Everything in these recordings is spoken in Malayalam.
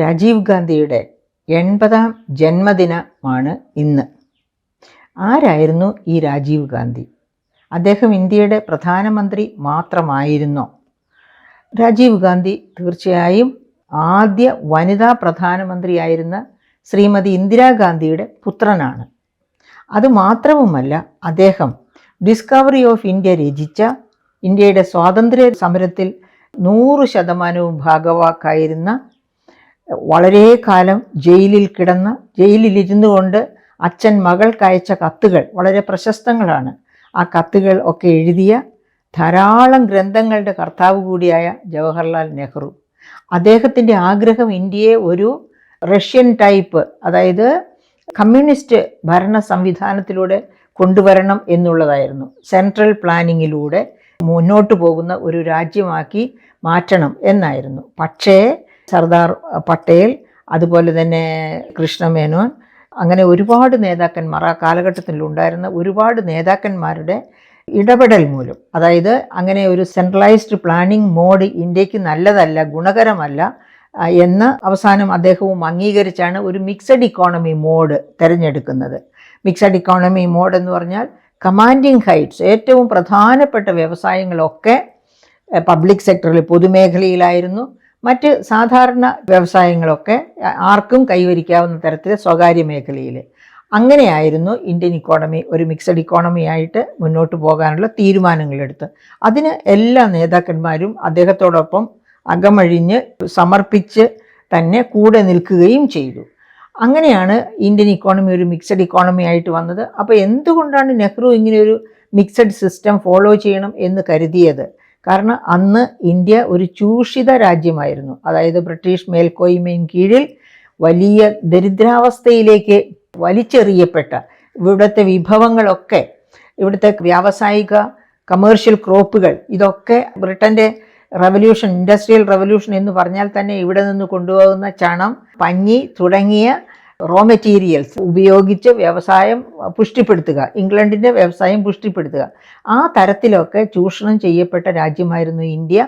രാജീവ് ഗാന്ധിയുടെ 80ാം ജന്മദിനമാണ് ഇന്ന്. ആരായിരുന്നു ഈ രാജീവ് ഗാന്ധി? അദ്ദേഹം ഇന്ത്യയുടെ പ്രധാനമന്ത്രി മാത്രമായിരുന്നോ? രാജീവ് ഗാന്ധി തീർച്ചയായും ആദ്യ വനിതാ പ്രധാനമന്ത്രിയായിരുന്ന ശ്രീമതി ഇന്ദിരാഗാന്ധിയുടെ പുത്രനാണ്. അതുമാത്രവുമല്ല, അദ്ദേഹം ഡിസ്കവറി ഓഫ് ഇന്ത്യ രചിച്ച ഇന്ത്യയുടെ സ്വാതന്ത്ര്യ സമരത്തിൽ 100% ഭാഗവാക്കായിരുന്ന, വളരെ കാലം ജയിലിലിരുന്നു കൊണ്ട് അച്ഛൻ മകൾക്കയച്ച കത്തുകൾ വളരെ പ്രശസ്തങ്ങളാണ്. ആ കത്തുകൾ ഒക്കെ എഴുതിയ ധാരാളം ഗ്രന്ഥങ്ങളുടെ കർത്താവ് കൂടിയായ ജവഹർലാൽ നെഹ്റു. അദ്ദേഹത്തിൻ്റെ ആഗ്രഹം ഇന്ത്യയെ ഒരു റഷ്യൻ ടൈപ്പ്, അതായത് കമ്മ്യൂണിസ്റ്റ് ഭരണ സംവിധാനത്തിലൂടെ കൊണ്ടുവരണം എന്നുള്ളതായിരുന്നു. സെൻട്രൽ പ്ലാനിങ്ങിലൂടെ മുന്നോട്ട് പോകുന്ന ഒരു രാജ്യമാക്കി മാറ്റണം എന്നായിരുന്നു. പക്ഷേ സർദാർ പട്ടേൽ, അതുപോലെ തന്നെ കൃഷ്ണമേനോൻ, അങ്ങനെ ഒരുപാട് നേതാക്കന്മാർ, ആ കാലഘട്ടത്തിൽ ഉണ്ടായിരുന്ന ഒരുപാട് നേതാക്കന്മാരുടെ ഇടപെടൽ മൂലം, അതായത് അങ്ങനെ ഒരു സെൻട്രലൈസ്ഡ് പ്ലാനിംഗ് മോഡ് ഇന്ത്യക്ക് നല്ലതല്ല, ഗുണകരമല്ല എന്ന് അവസാനം അദ്ദേഹവും അംഗീകരിച്ചാണ് ഒരു മിക്സഡ് ഇക്കോണമി മോഡ് തിരഞ്ഞെടുക്കുന്നത്. മിക്സഡ് ഇക്കോണമി മോഡ് എന്ന് പറഞ്ഞാൽ കമാൻഡിങ് ഹൈറ്റ്സ്, ഏറ്റവും പ്രധാനപ്പെട്ട വ്യവസായങ്ങളൊക്കെ പബ്ലിക് സെക്ടറിൽ, പൊതുമേഖലയിലായിരുന്നു. മറ്റ് സാധാരണ വ്യവസായങ്ങളൊക്കെ ആർക്കും കൈവരിക്കാവുന്ന തരത്തിൽ സ്വകാര്യ മേഖലയിൽ. അങ്ങനെയായിരുന്നു ഇന്ത്യൻ ഇക്കോണമി ഒരു മിക്സഡ് ഇക്കോണമി ആയിട്ട് മുന്നോട്ട് പോകാനുള്ള തീരുമാനങ്ങളെടുത്ത്. അതിന് എല്ലാ നേതാക്കന്മാരും അദ്ദേഹത്തോടൊപ്പം അകമഴിഞ്ഞ് സമർപ്പിച്ച് തന്നെ കൂടെ നിൽക്കുകയും ചെയ്തു. അങ്ങനെയാണ് ഇന്ത്യൻ ഇക്കോണമി ഒരു മിക്സഡ് ഇക്കോണമി ആയിട്ട് വന്നത്. അപ്പോൾ എന്തുകൊണ്ടാണ് നെഹ്റു ഇങ്ങനെയൊരു മിക്സഡ് സിസ്റ്റം ഫോളോ ചെയ്യണം എന്ന് കരുതിയത്? കാരണം അന്ന് ഇന്ത്യ ഒരു ചൂഷിത രാജ്യമായിരുന്നു. അതായത് ബ്രിട്ടീഷ് മേൽക്കോയ്മയും കീഴിൽ വലിയ ദരിദ്രാവസ്ഥയിലേക്ക് വലിച്ചെറിയപ്പെട്ട, ഇവിടുത്തെ വിഭവങ്ങളൊക്കെ, ഇവിടുത്തെ വ്യാവസായിക കമേഴ്ഷ്യൽ ക്രോപ്പുകൾ, ഇതൊക്കെ ബ്രിട്ടൻ്റെ റവല്യൂഷൻ, ഇൻഡസ്ട്രിയൽ റവല്യൂഷൻ എന്ന് പറഞ്ഞാൽ തന്നെ ഇവിടെ നിന്ന് കൊണ്ടുപോകുന്ന ചണം, പഞ്ഞി തുടങ്ങിയ റോ മെറ്റീരിയൽസ് ഉപയോഗിച്ച് വ്യവസായം പുഷ്ടിപ്പെടുത്തുക, ഇംഗ്ലണ്ടിൻ്റെ വ്യവസായം പുഷ്ടിപ്പെടുത്തുക, ആ തരത്തിലൊക്കെ ചൂഷണം ചെയ്യപ്പെട്ട രാജ്യമായിരുന്നു ഇന്ത്യ.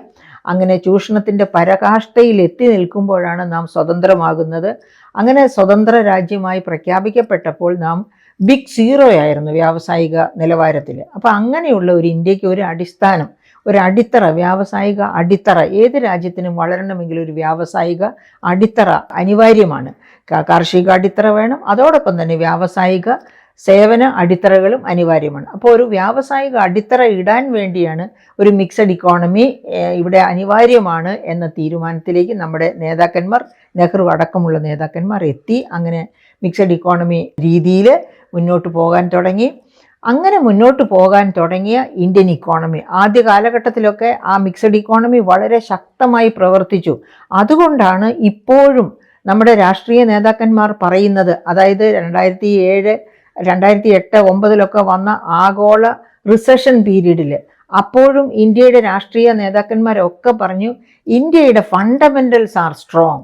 അങ്ങനെ ചൂഷണത്തിൻ്റെ പരാകാഷ്ഠയിൽ എത്തി നിൽക്കുമ്പോഴാണ് നാം സ്വതന്ത്രമാകുന്നത്. അങ്ങനെ സ്വതന്ത്ര രാജ്യമായി പ്രഖ്യാപിക്കപ്പെട്ടപ്പോൾ നാം ബിഗ് സീറോ ആയിരുന്നു വ്യാവസായിക നിലവാരത്തിൽ. അപ്പോൾ അങ്ങനെയുള്ള ഒരു ഇന്ത്യക്ക് ഒരു അടിസ്ഥാനം, ഒരു അടിത്തറ, വ്യാവസായിക അടിത്തറ, ഏത് രാജ്യത്തിനും വളരണമെങ്കിൽ ഒരു വ്യാവസായിക അടിത്തറ അനിവാര്യമാണ്. കാർഷിക അടിത്തറ വേണം, അതോടൊപ്പം തന്നെ വ്യാവസായിക സേവന അടിത്തറകളും അനിവാര്യമാണ്. അപ്പോൾ ഒരു വ്യാവസായിക അടിത്തറ ഇടാൻ വേണ്ടിയാണ് ഒരു മിക്സഡ് ഇക്കോണമി ഇവിടെ അനിവാര്യമാണ് എന്ന തീരുമാനത്തിലേക്ക് നമ്മുടെ നേതാക്കന്മാർ, നെഹ്റു അടക്കമുള്ള നേതാക്കന്മാർ എത്തി. അങ്ങനെ മിക്സഡ് ഇക്കോണമി രീതിയിൽ മുന്നോട്ട് പോകാൻ തുടങ്ങി. അങ്ങനെ മുന്നോട്ട് പോകാൻ തുടങ്ങിയ ഇന്ത്യൻ ഇക്കോണമി ആദ്യ കാലഘട്ടത്തിലൊക്കെ ആ മിക്സഡ് ഇക്കോണമി വളരെ ശക്തമായി പ്രവർത്തിച്ചു. അതുകൊണ്ടാണ് ഇപ്പോഴും നമ്മുടെ രാഷ്ട്രീയ നേതാക്കന്മാർ പറയുന്നത്, അതായത് 2007, 2008, 2009 വന്ന ആഗോള റിസഷൻ പീരീഡിൽ അപ്പോഴും ഇന്ത്യയുടെ രാഷ്ട്രീയ നേതാക്കന്മാരൊക്കെ പറഞ്ഞു, ഇന്ത്യയുടെ ഫണ്ടമെൻ്റൽസ് ആർ സ്ട്രോങ്,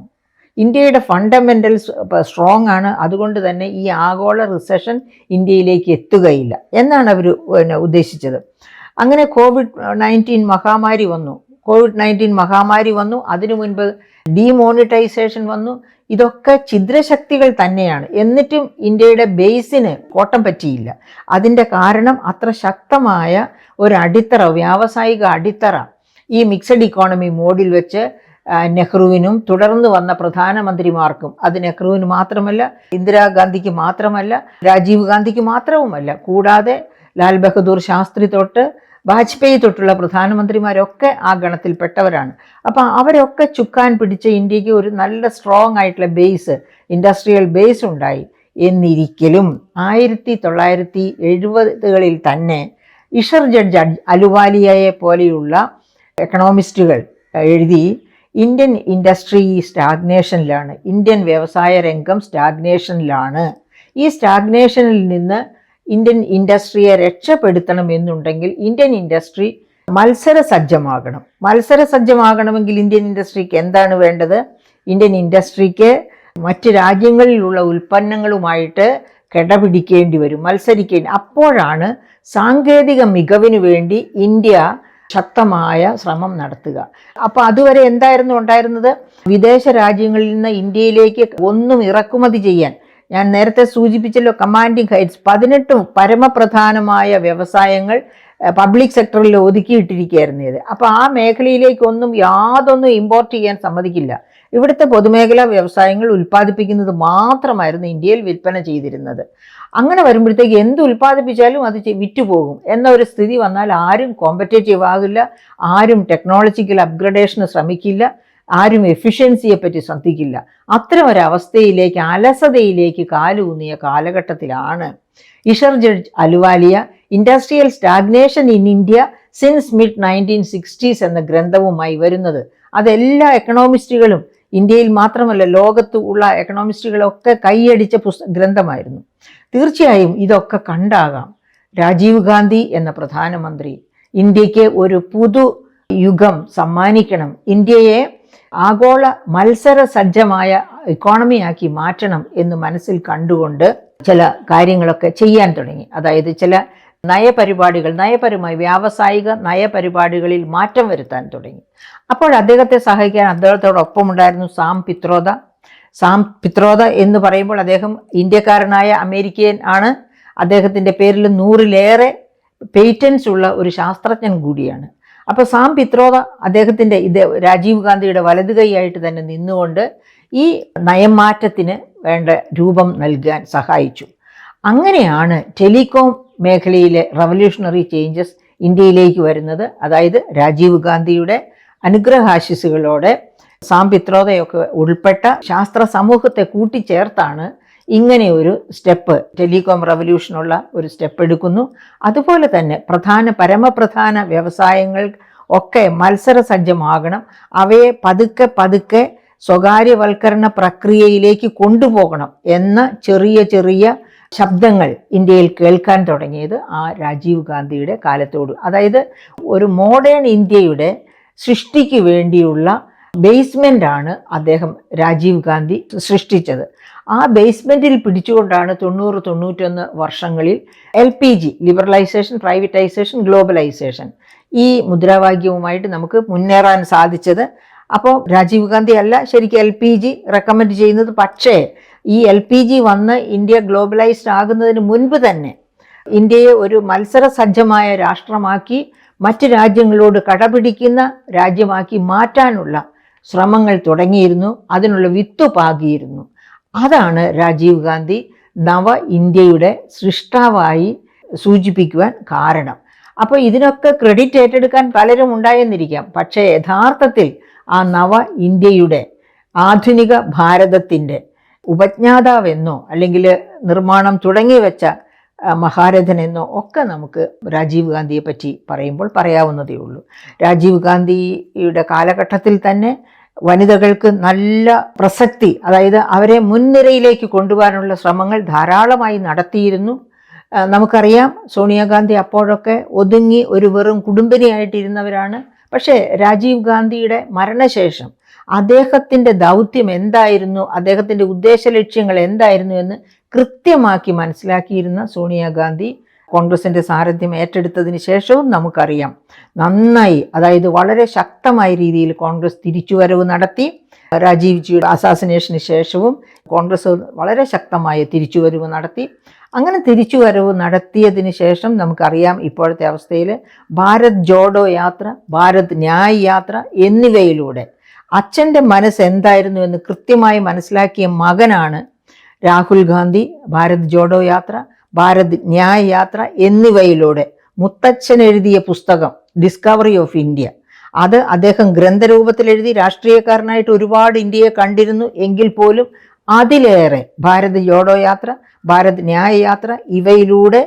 ഇന്ത്യയുടെ ഫണ്ടമെൻ്റൽസ് സ്ട്രോങ് ആണ്, അതുകൊണ്ട് തന്നെ ഈ ആഗോള റിസഷൻ ഇന്ത്യയിലേക്ക് എത്തുകയില്ല എന്നാണ് അവർ ഉദ്ദേശിച്ചത്. അങ്ങനെ കോവിഡ്-19 മഹാമാരി വന്നു. അതിനു മുൻപ് ഡിമോണിറ്റൈസേഷൻ വന്നു. ഇതൊക്കെ ഛിദ്രശക്തികൾ തന്നെയാണ്. എന്നിട്ടും ഇന്ത്യയുടെ ബേസിന് കോട്ടം പറ്റിയില്ല. അതിൻ്റെ കാരണം അത്ര ശക്തമായ ഒരു അടിത്തറ, വ്യാവസായിക അടിത്തറ ഈ മിക്സഡ് ഇക്കോണമി മോഡിൽ വെച്ച് നെഹ്റുവിനും തുടർന്ന് വന്ന പ്രധാനമന്ത്രിമാർക്കും, അത് നെഹ്റുവിന് മാത്രമല്ല, ഇന്ദിരാഗാന്ധിക്ക് മാത്രമല്ല, രാജീവ് ഗാന്ധിക്ക് മാത്രവുമല്ല, കൂടാതെ ലാൽ ബഹദൂർ ശാസ്ത്രി തൊട്ട് വാജ്പേയി തൊട്ടുള്ള പ്രധാനമന്ത്രിമാരൊക്കെ ആ ഗണത്തിൽപ്പെട്ടവരാണ്. അപ്പം അവരൊക്കെ ചുക്കാൻ പിടിച്ച ഇന്ത്യക്ക് ഒരു നല്ല സ്ട്രോങ് ആയിട്ടുള്ള ബേസ്, ഇൻഡസ്ട്രിയൽ ബേസ് ഉണ്ടായി. എന്നിരിക്കലും 1970കളിൽ തന്നെ ഇഷർ ജഡ്ജ് അലുവാലിയയെ പോലെയുള്ള എക്കണോമിസ്റ്റുകൾ എഴുതി, ഇന്ത്യൻ ഇൻഡസ്ട്രി സ്റ്റാഗ്നേഷനിലാണ്, ഇന്ത്യൻ വ്യവസായ രംഗം സ്റ്റാഗ്നേഷനിലാണ്. ഈ സ്റ്റാഗ്നേഷനിൽ നിന്ന് ഇന്ത്യൻ ഇൻഡസ്ട്രിയെ രക്ഷപ്പെടുത്തണം എന്നുണ്ടെങ്കിൽ ഇന്ത്യൻ ഇൻഡസ്ട്രി മത്സരസജ്ജമാകണമെങ്കിൽ ഇന്ത്യൻ ഇൻഡസ്ട്രിക്ക് എന്താണ് വേണ്ടത്? ഇന്ത്യൻ ഇൻഡസ്ട്രിക്ക് മറ്റ് രാജ്യങ്ങളിലുള്ള ഉൽപ്പന്നങ്ങളുമായിട്ട് കിടപിടിക്കേണ്ടി വരും, മത്സരിക്കേണ്ടി. അപ്പോഴാണ് സാങ്കേതിക മികവിന് വേണ്ടി ഇന്ത്യ ശക്തമായ ശ്രമം നടത്തുക. അപ്പോൾ അതുവരെ എന്തായിരുന്നു ഉണ്ടായിരുന്നത്? വിദേശ രാജ്യങ്ങളിൽ നിന്ന് ഇന്ത്യയിലേക്ക് ഒന്നും ഇറക്കുമതി ചെയ്യാൻ, ഞാൻ നേരത്തെ സൂചിപ്പിച്ചല്ലോ, കമാൻഡിങ് ഹൈറ്റ്സ് 18 പരമപ്രധാനമായ വ്യവസായങ്ങൾ പബ്ലിക് സെക്ടറിൽ ഒതുക്കിയിട്ടിരിക്കുകയായിരുന്നു ഇത്. അപ്പോൾ ആ മേഖലയിലേക്കൊന്നും യാതൊന്നും ഇമ്പോർട്ട് ചെയ്യാൻ സമ്മതിക്കില്ല. ഇവിടുത്തെ പൊതുമേഖലാ വ്യവസായങ്ങൾ ഉൽപ്പാദിപ്പിക്കുന്നത് മാത്രമായിരുന്നു ഇന്ത്യയിൽ വിൽപ്പന ചെയ്തിരുന്നത്. അങ്ങനെ വരുമ്പോഴത്തേക്ക് എന്ത് ഉൽപ്പാദിപ്പിച്ചാലും അത് വിറ്റുപോകും എന്ന ഒരു സ്ഥിതി വന്നാൽ ആരും കോമ്പറ്റേറ്റീവ് ആകില്ല, ആരും ടെക്നോളജിക്കൽ അപ്ഗ്രഡേഷന് ശ്രമിക്കില്ല, ആരും എഫിഷ്യൻസിയെ പറ്റി ശ്രദ്ധിക്കില്ല. അത്തരം ഒരവസ്ഥയിലേക്ക്, അലസതയിലേക്ക് കാലൂന്നിയ കാലഘട്ടത്തിലാണ് ഇഷർജഡ് Ahluwalia industrial stagnation in India since mid 1960s എന്ന ഗ്രന്ഥവുമായി വരുന്നത്. അതെല്ലാ എക്കണോമിസ്റ്റുകളും, ഇന്ത്യയിൽ മാത്രമല്ല ലോകത്ത് ഉള്ള എക്കണോമിസ്റ്റുകളൊക്കെ കൈയടിച്ച ഗ്രന്ഥമായിരുന്നു. തീർച്ചയായും ഇതൊക്കെ കണ്ടാകാം രാജീവ് ഗാന്ധി എന്ന പ്രധാനമന്ത്രി ഇന്ത്യക്ക് ഒരു പുതു യുഗം സമ്മാനിക്കണം, ഇന്ത്യയെ ആഗോള മത്സര സജ്ജമായ ഇക്കോണമിയാക്കി മാറ്റണം എന്ന് മനസ്സിൽ കണ്ടുകൊണ്ട് ചില കാര്യങ്ങളൊക്കെ ചെയ്യാൻ തുടങ്ങി. അതായത് ചില നയപരമായി വ്യാവസായിക നയപരിപാടികളിൽ മാറ്റം വരുത്താൻ തുടങ്ങി. അപ്പോൾ അദ്ദേഹത്തെ സഹായിക്കാൻ അദ്ദേഹത്തോടൊപ്പമുണ്ടായിരുന്നു സാം പിത്രോദ എന്ന് പറയുമ്പോൾ അദ്ദേഹം ഇന്ത്യക്കാരനായ അമേരിക്കൻ ആണ്. അദ്ദേഹത്തിൻ്റെ പേരിൽ 100-ലേറെ പേറ്റൻസ് ഉള്ള ഒരു ശാസ്ത്രജ്ഞൻ കൂടിയാണ്. അപ്പോൾ സാം പിത്രോദ അദ്ദേഹത്തിൻ്റെ രാജീവ് ഗാന്ധിയുടെ വലതു കൈയായിട്ട് തന്നെ നിന്നുകൊണ്ട് ഈ നയമാറ്റത്തിന് വേണ്ട രൂപം നൽകാൻ സഹായിച്ചു. അങ്ങനെയാണ് ടെലികോം മേഖലയിലെ റവല്യൂഷണറി ചേഞ്ചസ് ഇന്ത്യയിലേക്ക് വരുന്നത്. അതായത് രാജീവ് ഗാന്ധിയുടെ അനുഗ്രഹാശിസുകളോടെ സാം പിത്രോദയൊക്കെ ഉൾപ്പെട്ട ശാസ്ത്ര സമൂഹത്തെ കൂട്ടിച്ചേർത്താണ് ഇങ്ങനെ ഒരു സ്റ്റെപ്പ്, ടെലികോം റവല്യൂഷനുള്ള ഒരു സ്റ്റെപ്പ് എടുക്കുന്നു. അതുപോലെ തന്നെ പരമപ്രധാന വ്യവസായങ്ങൾ ഒക്കെ മത്സര സജ്ജമാകണം, അവയെ പതുക്കെ സ്വകാര്യവൽക്കരണ പ്രക്രിയയിലേക്ക് കൊണ്ടുപോകണം എന്ന ചെറിയ ശബ്ദങ്ങൾ ഇന്ത്യയിൽ കേൾക്കാൻ തുടങ്ങിയത് ആ രാജീവ് ഗാന്ധിയുടെ കാലത്തോട്. അതായത് ഒരു മോഡേൺ ഇന്ത്യയുടെ സൃഷ്ടിക്ക് വേണ്ടിയുള്ള ബേസ്മെൻ്റാണ് രാജീവ് ഗാന്ധി സൃഷ്ടിച്ചത്. ആ ബേസ്മെൻറ്റിൽ പിടിച്ചുകൊണ്ടാണ് 90-91 വർഷങ്ങളിൽ LPG, ലിബറലൈസേഷൻ, പ്രൈവറ്റൈസേഷൻ, ഗ്ലോബലൈസേഷൻ, ഈ മുദ്രാവാക്യവുമായിട്ട് നമുക്ക് മുന്നേറാൻ സാധിച്ചത്. അപ്പോൾ രാജീവ് ഗാന്ധി അല്ല ശരിക്കും LPG റെക്കമെൻഡ് ചെയ്യുന്നത്. പക്ഷേ ഈ LPG വന്ന് ഇന്ത്യ ഗ്ലോബലൈസ്ഡ് ആകുന്നതിന് മുൻപ് തന്നെ ഇന്ത്യയെ ഒരു മത്സര സജ്ജമായ രാഷ്ട്രമാക്കി, മറ്റ് രാജ്യങ്ങളോട് കടപിടിക്കുന്ന രാജ്യമാക്കി മാറ്റാനുള്ള ശ്രമങ്ങൾ തുടങ്ങിയിരുന്നു, അതിനുള്ള വിത്ത് പാകിയിരുന്നു. അതാണ് രാജീവ് ഗാന്ധി നവ ഇന്ത്യയുടെ സൃഷ്ടാവായി സൂചിപ്പിക്കുവാൻ കാരണം. അപ്പോൾ ഇതിനൊക്കെ ക്രെഡിറ്റ് ഏറ്റെടുക്കാൻ പലരും ഉണ്ടായെന്നിരിക്കാം. പക്ഷേ യഥാർത്ഥത്തിൽ ആ നവ ഇന്ത്യയുടെ, ആധുനിക ഭാരതത്തിൻ്റെ ഉപജ്ഞാതാവെന്നോ അല്ലെങ്കിൽ നിർമ്മാണം തുടങ്ങി വെച്ച മഹാരഥനെന്നോ ഒക്കെ നമുക്ക് രാജീവ് ഗാന്ധിയെ പറ്റി പറയുമ്പോൾ പറയാവുന്നതേ ഉള്ളൂ. രാജീവ് ഗാന്ധിയുടെ കാലഘട്ടത്തിൽ തന്നെ വനിതകൾക്ക് നല്ല പ്രസക്തി, അതായത് അവരെ മുൻനിരയിലേക്ക് കൊണ്ടുപോകാനുള്ള ശ്രമങ്ങൾ ധാരാളമായി നടത്തിയിരുന്നു. നമുക്കറിയാം സോണിയാഗാന്ധി അപ്പോഴൊക്കെ ഒതുങ്ങി ഒരു വെറും കുടുംബിനിയായിട്ടിരുന്നവരാണ്. പക്ഷേ രാജീവ് ഗാന്ധിയുടെ മരണശേഷം അദ്ദേഹത്തിൻ്റെ ദൗത്യം എന്തായിരുന്നു, അദ്ദേഹത്തിൻ്റെ ഉദ്ദേശ ലക്ഷ്യങ്ങൾ എന്തായിരുന്നു എന്ന് കൃത്യമാക്കി മനസ്സിലാക്കിയിരുന്ന സോണിയാഗാന്ധി കോൺഗ്രസിൻ്റെ സാരഥ്യം ഏറ്റെടുത്തതിന് ശേഷവും നമുക്കറിയാം നന്നായി, അതായത് വളരെ ശക്തമായ രീതിയിൽ കോൺഗ്രസ് തിരിച്ചുവരവ് നടത്തി. രാജീവ് ജിയുടെ അസാസിനേഷന് ശേഷവും കോൺഗ്രസ് വളരെ ശക്തമായ തിരിച്ചുവരവ് നടത്തി. അങ്ങനെ തിരിച്ചുവരവ് നടത്തിയതിന് ശേഷം നമുക്കറിയാം ഇപ്പോഴത്തെ അവസ്ഥയിൽ ഭാരത് ജോഡോ യാത്ര, ഭാരത് ന്യായ് യാത്ര എന്നിവയിലൂടെ അച്ഛൻ്റെ മനസ്സ് എന്തായിരുന്നു എന്ന് കൃത്യമായി മനസ്സിലാക്കിയ മകനാണ് രാഹുൽ ഗാന്ധി. ഭാരത് ജോഡോ യാത്ര, ഭാരത് ന്യായ് യാത്ര എന്നിവയിലൂടെ മുത്തച്ഛൻ എഴുതിയ പുസ്തകം ഡിസ്കവറി ഓഫ് ഇന്ത്യ, അത് അദ്ദേഹം ഗ്രന്ഥരൂപത്തിൽ എഴുതി. രാഷ്ട്രീയക്കാരനായിട്ട് ഒരുപാട് ഇന്ത്യയെ കണ്ടിരുന്നു എങ്കിൽ പോലും അതിലേറെ ഭാരത് ജോഡോ യാത്ര, ഭാരത് ന്യായ് യാത്ര ഇവയിലൂടെ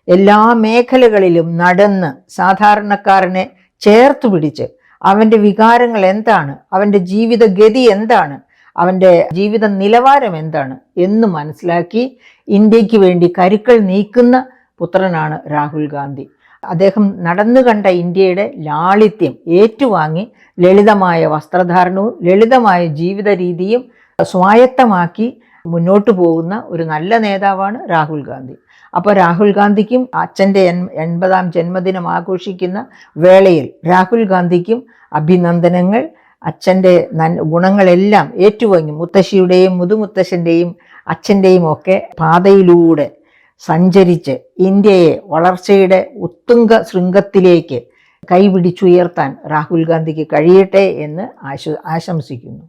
എല്ലാ മേഖലകളിലും നടന്ന് സാധാരണക്കാരനെ ചേർത്ത് പിടിച്ച് അവൻ്റെ വികാരങ്ങൾ എന്താണ്, അവൻ്റെ ജീവിതഗതി എന്താണ്, അവൻ്റെ ജീവിത നിലവാരം എന്താണ് എന്ന് മനസ്സിലാക്കി ഇന്ത്യക്ക് വേണ്ടി കരുക്കൾ നീക്കുന്ന പുത്രനാണ് രാഹുൽ ഗാന്ധി. അദ്ദേഹം നടന്നു കണ്ട ഇന്ത്യയുടെ ലാളിത്യം ഏറ്റുവാങ്ങി ലളിതമായ വസ്ത്രധാരണവും ലളിതമായ ജീവിത രീതിയും സ്വായത്തമാക്കി മുന്നോട്ട് പോകുന്ന ഒരു നല്ല നേതാവാണ് രാഹുൽ ഗാന്ധി. അപ്പോൾ രാഹുൽ ഗാന്ധിക്കും അച്ഛൻ്റെ 80ാം ജന്മദിനം ആഘോഷിക്കുന്ന വേളയിൽ രാഹുൽ ഗാന്ധിക്കും അഭിനന്ദനങ്ങൾ. അച്ഛൻ്റെ ഗുണങ്ങളെല്ലാം ഏറ്റുവാങ്ങി മുത്തശ്ശിയുടെയും മുതുമുത്തശ്ശൻ്റെയും അച്ഛൻ്റെയും ഒക്കെ പാതയിലൂടെ സഞ്ചരിച്ച് ഇന്ത്യയെ വളർച്ചയുടെ ഉത്തുംഗ ശൃംഗത്തിലേക്ക് കൈപിടിച്ചുയർത്താൻ രാഹുൽ ഗാന്ധിക്ക് കഴിയട്ടെ എന്ന് ആശംസിക്കുന്നു.